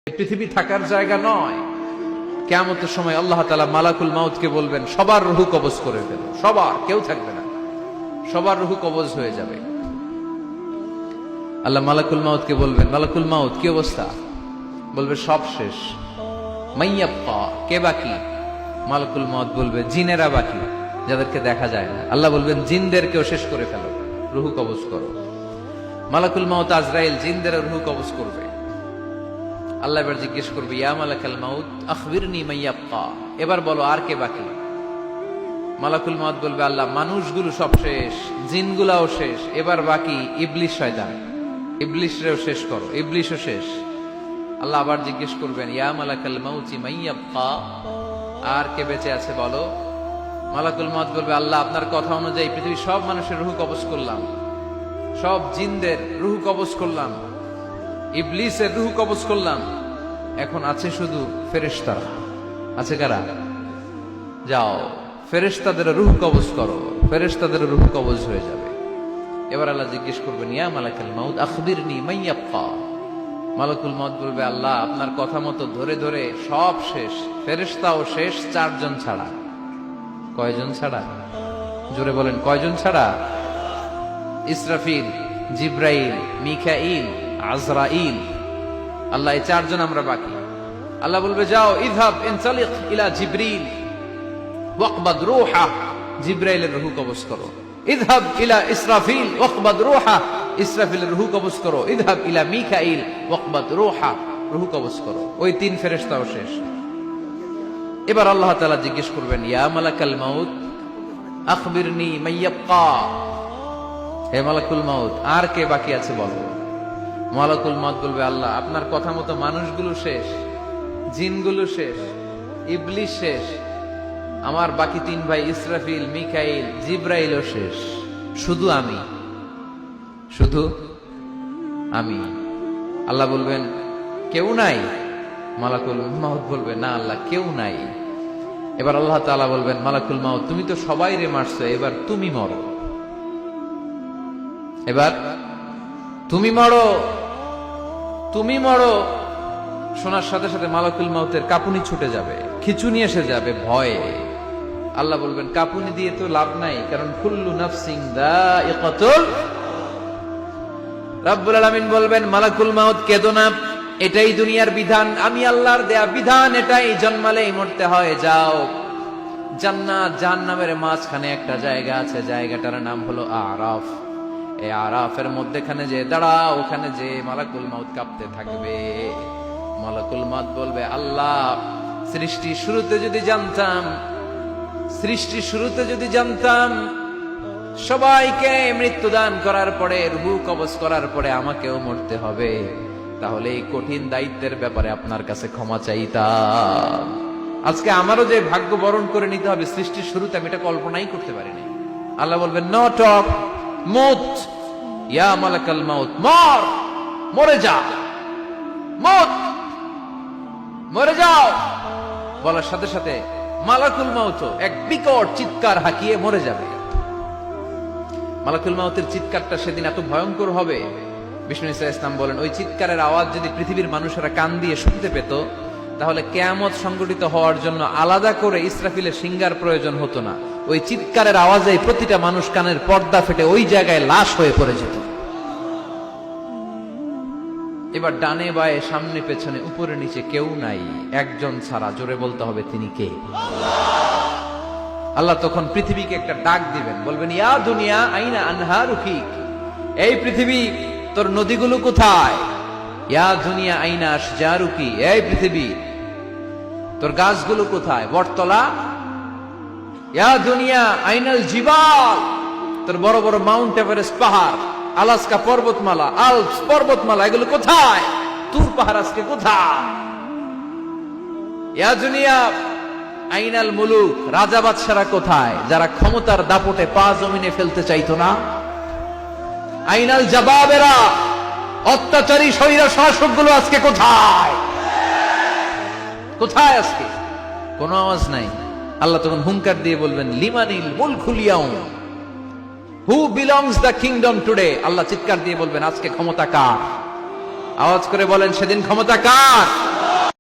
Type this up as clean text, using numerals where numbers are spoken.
পৃথিবী থাকার জায়গা নয়। কিয়ামতের সময় আল্লাহ তাআলা মালাকুল মাউতকে বলবেন, সবার রূহ কবজ করে ফেলো, সবার, কেউ থাকবে না, সবার রূহ কবজ হয়ে যাবে। আল্লাহ মালাকুল মাউতকে বলবেন, মালাকুল মাউত কি অবস্থা? বলবে সব শেষ। মাইয়াবকা, কে বাকি? মালাকুল মাউত বলবে জিনেরা বাকি, যাদেরকে দেখা যায় না। আল্লাহ বলবেন জিনদেরকেও শেষ করে ফেলো, রূহ কবজ করো। মালাকুল মাউত আজরাইল জিনদের রূহ কবজ করবে। আল্লাহ এবার জিজ্ঞেস করবে, ইয়া মালাকাল মাউত আখবিরনি মাইয়াবকা, এবার বলো আর কে বাকি? মালাকুল মাউত বলবে, আল্লাহ মানুষগুলো সব শেষ, জিনগুলাও শেষ, এবার বাকি ইবলিশ শয়তান, ইবলিশরেও শেষ করো, ইবলিশও শেষ। আল্লাহ আবার জিজ্ঞেস করবেন, ইয়া মালাকাল মাউতি মাইয়াবকা, আর কে বেঁচে আছে বলো? মালাকুল মাউত বলবে, আল্লাহ আপনার কথা অনুযায়ী পৃথিবীর সব মানুষের রূহ কবজ করলাম, সব জিনদের রূহ কবজ করলাম, ইবলিসের রূহ কবজ করলাম, এখন আছে শুধু ফেরেশতারা। আছে কারা? যাও ফেরেশতাদের রূহ কবজ করো, ফেরেশতাদের রূহ কবজ হয়ে যাবে। এবার আল্লাহ জিজ্ঞেস করবেন, ইয়া মালাকাল মাউত আখবিরনি মাইয়াবকা। মালাকুল মাউত বলবে, আল্লাহ আপনার কথা মতো ধরে ধরে সব শেষ, ফেরেশতাও শেষ, চারজন ছাড়া। কয়জন ছাড়া? জোরে বলেন, কয়জন ছাড়া? ইসরাফিল, জিব্রাইল, মিকাইল, আজরাইল। আল্লাহ এই চারজন আমরা বাকি। আল্লাহ বলবে, যাও ইযহাব ইনতালিক ইলা জিবরিল ওয়াকবাদ রূহা, জিব্রাইলের রূহ কবজ করো। ইযহাব ইলা ইসরাফিল ওয়াকবাদ রূহা, ইসরাফিলের রূহ কবজ করো। ইযহাব ইলা মিকাইল ওয়াকবাদ রূহা, রূহ কবজ করো। ওই তিন ফেরেশতাও শেষ। এবার আল্লাহ তাআলা জিজ্ঞেস করবেন, ইয়া মালাকাল মাউত আখবিরনি মাইয়াবকা, হে মালাকুল মাউত আর কে বাকি আছে বলো? মালাকুল মাউত বলবে, আল্লাহ আপনার কথা মতো মানুষগুলো শেষ, জিনগুলো শেষ, ইবলিশ শেষ, আমার বাকি তিন ভাই ইসরাফিল, মিকাইল, জিব্রাইলও শেষ, শুধু আমি, শুধু আমি। আল্লাহ বলবেন, কেউ নাই? মালাকুল মাউত বলবে, না আল্লাহ কেউ নাই। এবার আল্লাহ তাআলা বলবেন, মালাকুল মাউত তুমি তো সবাই রে মারছো, এবার তুমি মরো, এবার তুমি মরো, তুমি মরো। শোনার সাথে সাথে মালাকুল মাউতের কাঁপুনি ছুটে যাবে, খিঁচুনি এসে যাবে ভয়ে। আল্লাহ বলবেন, কাঁপুনি দিয়ে তো লাভ নাই, কারণ কুল্লু নাফসিন যায়িকাতুল। রব্বুল আলামিন বলবেন, মালাকুল মাউত কেঁদো না, এটাই দুনিয়ার বিধান, আমি আল্লাহর দেয়া বিধান, এটাই জন্মালেই মরতে হয়। যাও জান্নাত জাহান্নামের মাঝখানে একটা জায়গা আছে, জায়গাটার নাম হলো আরাফ। এই আরাফের মধ্যখানে যে দাঁড়াও, ওখানে যে মালাকুল মাউত কাঁপতে থাকবে। মালাকুল মাউত বলবে, আল্লাহ সৃষ্টির শুরুতে যদি জানতাম, সৃষ্টির শুরুতে যদি জানতাম সবাইকে মৃত্যুদান করার পরে, রূহ কবজ করার পরে আমাকেও মরতে হবে, তাহলে এই কঠিন দায়িত্বের ব্যাপারে আপনার কাছে ক্ষমা চাইতাম। আজকে আমারও যে ভাগ্য বরণ করে নিতে হবে সৃষ্টির শুরুতে, আমি এটা কল্পনাই করতে পারিনি। আল্লাহ বলবেন, নো টক, মুত, ইয়া মালাকাল মাউত, মর, মরে যা, মুত, মরে যাও। বলার সাথে সাথে মালাকুল মাউত এক বিকট চিৎকার হাঁকিয়ে মরে যাবে। মালাকুল মাউতের চিৎকারটা সেদিন এত ভয়ঙ্কর হবে, বিষ্ণু ইসা ইসলাম বলেন, ওই চিৎকারের আওয়াজ যদি পৃথিবীর মানুষেরা কান দিয়ে শুনতে পেত, তাহলে কিয়ামত সংগঠিত হওয়ার জন্য আলাদা করে ইসরাফিলের সিঙ্গার প্রয়োজন হতো না। ওই চিৎকারের আওয়াজে প্রতিটা মানুষ কানের পর্দা ফেটে ওই জায়গায় লাশ হয়ে পড়ে যেত। এবার ডানে বায়ে সামনে পেছনে উপরে নিচে কেউ নাই, একজন ছাড়া। জোরে বলতে হবে, তিনি কে? আল্লাহ তখন পৃথিবীকে একটা ডাক দিবেন, বলবেন, ইয়া দুনিয়া আইনা আনহারুকি, এই পৃথিবী তোর নদীগুলো কোথায়? ইয়া দুনিয়া আইনা আশজারুকি, এই পৃথিবী তোর গাছগুলো কোথায়? বটতলা। ইয়া দুনিয়া আইনাল জিবাল, তোর বড় বড় মাউন্ট এভারেস্ট পাহাড়, আলাস্কা পর্বতমালা, আলপস পর্বতমালা, এগুলো কোথায়? তুর পাহাড় আজকে কোথায়? ইয়া দুনিয়া আইনাল মুলুক, রাজা বাদশারা কোথায়, যারা ক্ষমতার দাপটে পা জমিনে ফেলতে চাইতো না? আইনাল জাবাবেরা, অত্যাচারী স্বৈর শাসকগুলো আজকে কোথায়? কোথায় আজকে? কোনো আওয়াজ নাই। আল্লাহ তখন হুঙ্কার দিয়ে বলবেন, লিমানিল মুলকুল ইয়াউম, who belongs the kingdom today. আল্লাহ চিৎকার দিয়ে বলবেন, আজকে ক্ষমতা কার? আওয়াজ করে বলেন, সেদিন ক্ষমতা কার?